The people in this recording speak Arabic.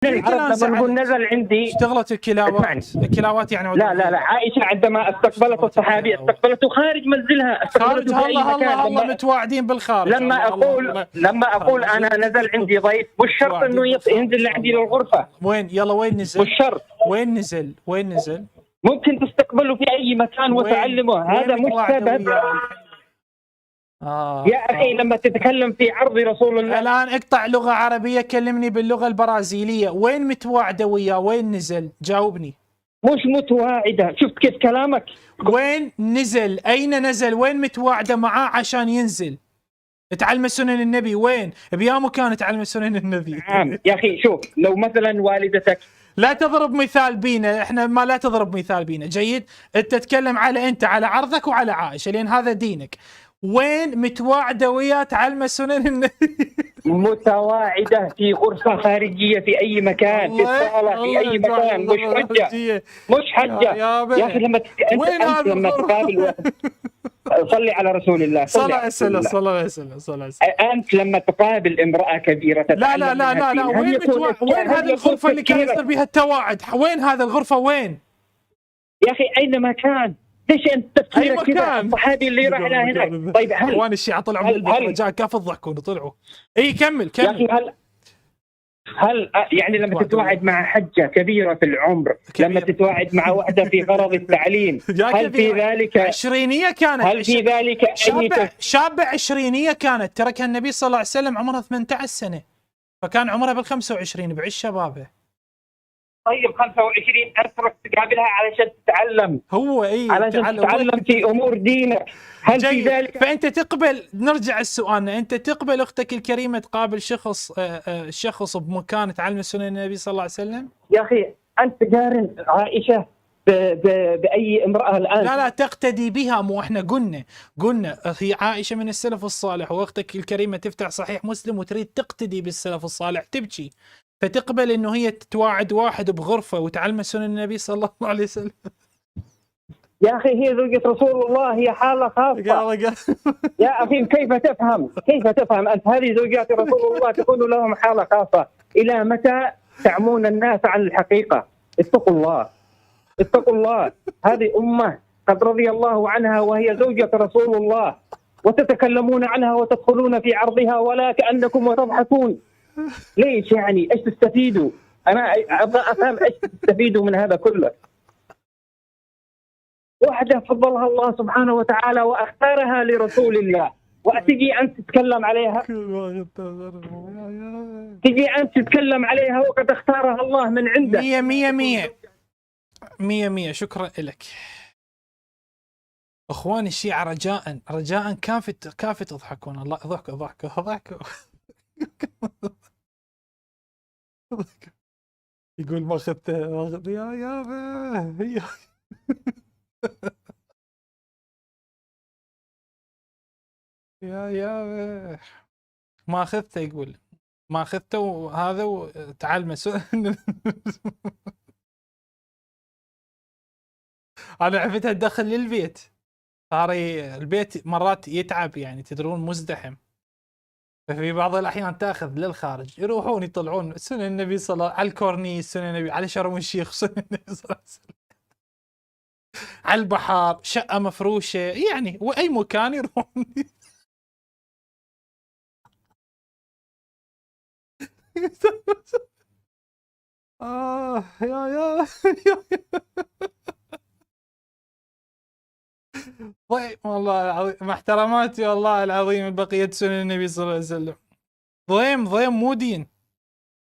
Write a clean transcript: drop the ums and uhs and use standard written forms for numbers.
العرب لما نقول نزل عندي اشتغلت الكلاوات يعني لا عائشة عندما استقبلت الصحابي استقبلته خارج منزلها، خارج. الله متواعدين بالخارج. لما اقول انا نزل عندي ضيف مش شرط انه ينزل عندي للغرفة. وين نزل؟ مش شرط. وين نزل؟ ممكن تستقبله في اي مكان وتعلمه، هذا مش سبب. يا أخي لما تتكلم في عرض رسول الله الآن اقطع لغة عربية، كلمني باللغة البرازيلية. وين متواعدة وياه؟ وين نزل؟ جاوبني. مش متواعدة، شفت كيف كلامك؟ وين نزل؟ أين نزل؟ وين متواعدة معاه عشان ينزل؟ تعلم سنن النبي. وين؟ بيا مكان تعلم سنن النبي. نعم يا أخي شوف، لو مثلا والدتك لا تضرب مثال بينا، احنا ما لا تضرب مثال بينا. جيد؟ انت تتكلم على عرضك وعلى عائشة لأن هذا دينك. وين متواعدة وياه تعلم سنن النبي؟ متواعدة في غرفة خارجية في أي مكان، في الصالة في أي مكان، مش حجة يا أخي. لما أنت لما تقابل واحد صلي على رسول الله صلى الله عليه وسلم. أنت لما تقابل امرأة كبيرة لا وين هذه الغرفة اللي كان يصير بها التواعد؟ وين هذا الغرفة؟ وين يا أخي؟ أينما كان. ليش انت تفكيرك كذا؟ الصحابي اللي راح لهناك. طيب اخوان الشيعة طلعوا من الرجاء كيف تضحكون طلعوا؟ اي كمل. يا اخي هل يعني لما تتواعد مع حجة كبيرة في العمر لما تتواعد مع واحدة في غرض التعليم هل في ذلك عشرينية كانت؟ هل في ذلك شابة عشرينية كانت تركها النبي صلى الله عليه وسلم عمرها 18 سنة، فكان عمرها بال25 بعيش شبابه. طيب 25 أترك تقابلها علشان تتعلم. هو علشان تتعلم في أمور دينك. هل في ذلك؟ فأنت تقبل، نرجع لسؤالنا، أنت تقبل أختك الكريمة تقابل شخص بمكان تعلم سنن النبي صلى الله عليه وسلم؟ يا أخي أنت قارن عائشة بأي امرأة الآن؟ لا تقتدي بها. مو احنا قلنا هي عائشة من السلف الصالح، واختك الكريمة تفتح صحيح مسلم وتريد تقتدي بالسلف الصالح تبكي، فتقبل انه هي تتواعد واحد بغرفة وتعلم سنن النبي صلى الله عليه وسلم؟ يا اخي هي زوجة رسول الله، هي حالة خاصة. يا اخي كيف تفهم انت؟ هذه زوجات رسول الله تكون لهم حالة خاصة. الى متى تعمون الناس عن الحقيقة؟ اتقوا الله. هذه أمة قد رضي الله عنها وهي زوجة رسول الله، وتتكلمون عنها وتدخلون في عرضها ولا كأنكم وتضحكون. ليش يعني؟ ايش تستفيدوا؟ انا ابغى افهم ايش تستفيدوا من هذا كله. واحدة فضلها الله سبحانه وتعالى واختارها لرسول الله، وتجي انت تتكلم عليها؟ وقد اختارها الله من عنده. مية. شكرا لك اخواني الشيعة. رجاء كافي تضحكون. الله ضحكوا. يقول ما اخذت يا ما اخذته. يقول ما اخذته وهذا وتعلم انا عرفتها تدخل للبيت. صار البيت مرات يتعب، يعني تدرون مزدحم، ففي بعض الأحيان تأخذ للخارج، يروحون يطلعون سنن النبي صلى الله عليه وسلم على الكورنيش، سنن النبي على شرم الشيخ، سنن النبي صلى الله عليه وسلم على البحر، شقة مفروشة، يعني وأي مكان يروحون. يا طيب والله العظيم مع احتراماتي والله العظيم بقية سنن النبي صلى الله عليه وسلم ضيم مو دين.